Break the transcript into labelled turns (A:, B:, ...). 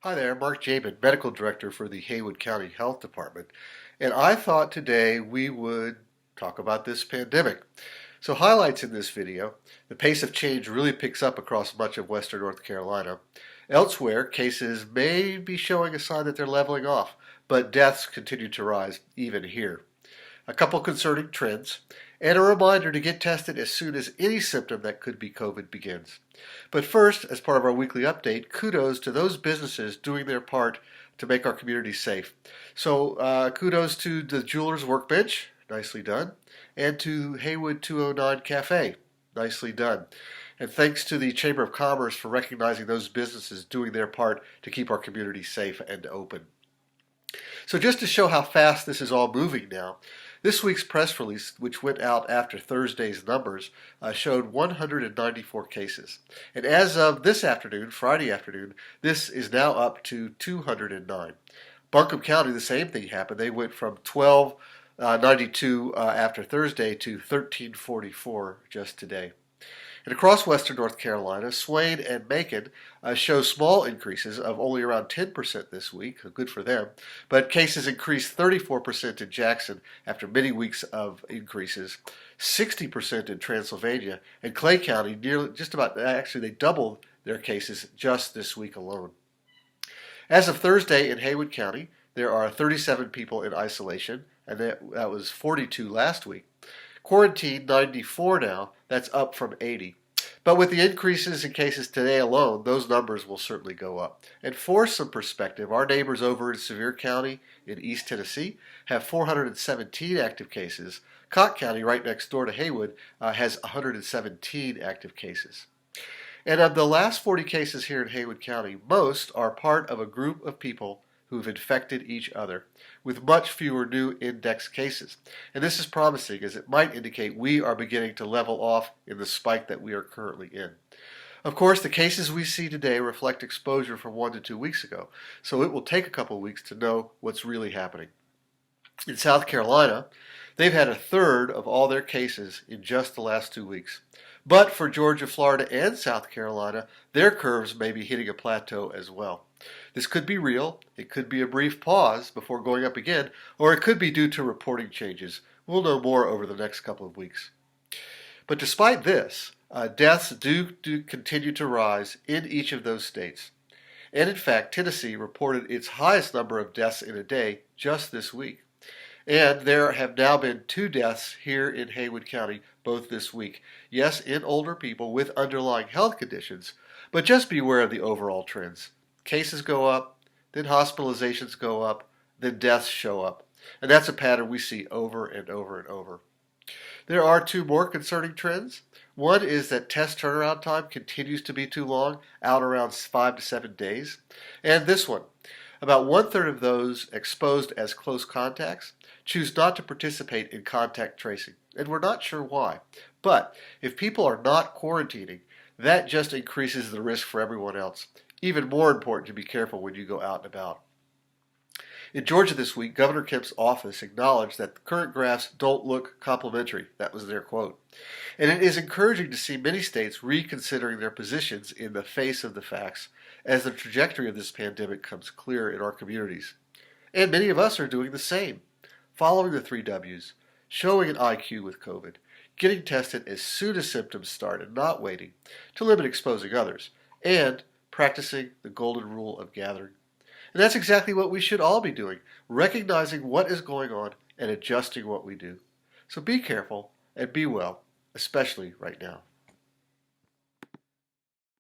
A: Hi there, Mark Jabin, Medical Director for the Haywood County Health Department, and I thought today we would talk about this pandemic. So highlights in this video: the pace of change really picks up across much of western North Carolina. Elsewhere, cases may be showing a sign that they're leveling off, but deaths continue to rise even here. A couple concerning trends, and a reminder to get tested as soon as any symptom that could be COVID begins. But first, as part of our weekly update, kudos to those businesses doing their part to make our community safe. So kudos to the Jeweler's Workbench, nicely done, and to Haywood 209 Cafe, nicely done. And thanks to the Chamber of Commerce for recognizing those businesses doing their part to keep our community safe and open. So just to show how fast this is all moving now, this week's press release, which went out after Thursday's numbers, showed 194 cases. And as of this afternoon, Friday afternoon, this is now up to 209. Buncombe County, the same thing happened. They went from 1292 after Thursday to 1344 just today. And across western North Carolina, Swain and Macon show small increases of only around 10% this week. Good for them. But cases increased 34% in Jackson after many weeks of increases, 60% in Transylvania, and Clay County they doubled their cases just this week alone. As of Thursday in Haywood County, there are 37 people in isolation, and that was 42 last week. Quarantine 94 now, that's up from 80. But with the increases in cases today alone, those numbers will certainly go up. And for some perspective, our neighbors over in Sevier County in East Tennessee have 417 active cases. Cott County, right next door to Haywood, has 117 active cases. And of the last 40 cases here in Haywood County, most are part of a group of people who've infected each other, with much fewer new index cases. And this is promising, as it might indicate we are beginning to level off in the spike that we are currently in. Of course, the cases we see today reflect exposure from 1 to 2 weeks ago, so it will take a couple of weeks to know what's really happening. In South Carolina, they've had a third of all their cases in just the last 2 weeks. But for Georgia, Florida, and South Carolina, their curves may be hitting a plateau as well. This could be real, it could be a brief pause before going up again, or it could be due to reporting changes. We'll know more over the next couple of weeks. But despite this, deaths do continue to rise in each of those states. And in fact, Tennessee reported its highest number of deaths in a day just this week. And there have now been 2 deaths here in Haywood County, both this week. Yes, in older people with underlying health conditions, but just beware of the overall trends. Cases go up, then hospitalizations go up, then deaths show up. And that's a pattern we see over and over and over. There are 2 more concerning trends. One is that test turnaround time continues to be too long, out around 5 to 7 days. And this one, about 1/3 of those exposed as close contacts choose not to participate in contact tracing. And we're not sure why. But if people are not quarantining, that just increases the risk for everyone else. Even more important to be careful when you go out and about. In Georgia this week, Governor Kemp's office acknowledged that the current graphs don't look complimentary. That was their quote. And it is encouraging to see many states reconsidering their positions in the face of the facts as the trajectory of this pandemic comes clear in our communities. And many of us are doing the same, following the 3 W's, showing an IQ with COVID, getting tested as soon as symptoms start and not waiting to limit exposing others, and practicing the golden rule of gathering. And that's exactly what we should all be doing, recognizing what is going on and adjusting what we do. So be careful and be well, especially right now.